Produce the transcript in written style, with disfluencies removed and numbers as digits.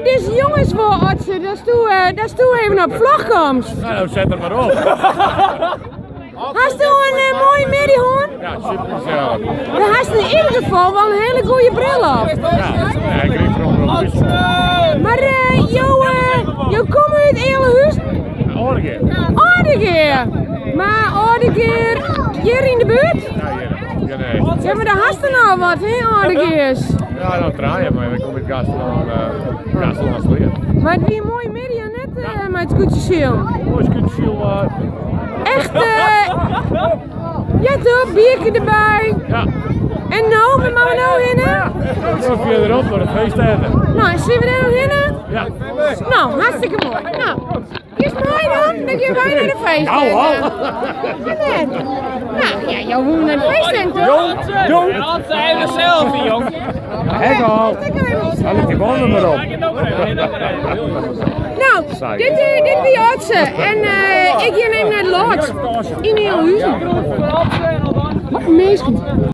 deze jongens voor artsen, dat is toe even op vlogkomst. Nou, zet er maar op. Hast u een mooie middag hoor? Ja, super gezellig. Dan hast u in ieder geval wel een hele goede bril op. Ja, ik kreeg gewoon op dus. Maar jou komt uit Eelenhuis? Orge. Ordegeer. Maar Ordegeer hier in de buurt? Ja, nee. Ja, maar dan hast u nou wat, hè, Ordegeers? Ja, dan draaien, maar dan kom ik Gasten als leer. Maar het wie een mooie middag net met het koetsjeschiel. Mooi skutje, Echt, ja toch, biertje erbij. ja. En nou, waar gaan we nou heen? Zo verderop door het feest eten. Nou, zien we daar nog heen? Ja. Nou, hartstikke mooi. Nou, kies mooi dan, dan gaan wij naar de feest. Nou, ja, jouw hoe naar de feest tent, toch? Jong. Altijd een selfie, jong. Hek al. Haal ik die gewoon maar op. Nou, dit wie artsen. En ik hier neem naar de lodge. In Eelenhuizen. Meestal.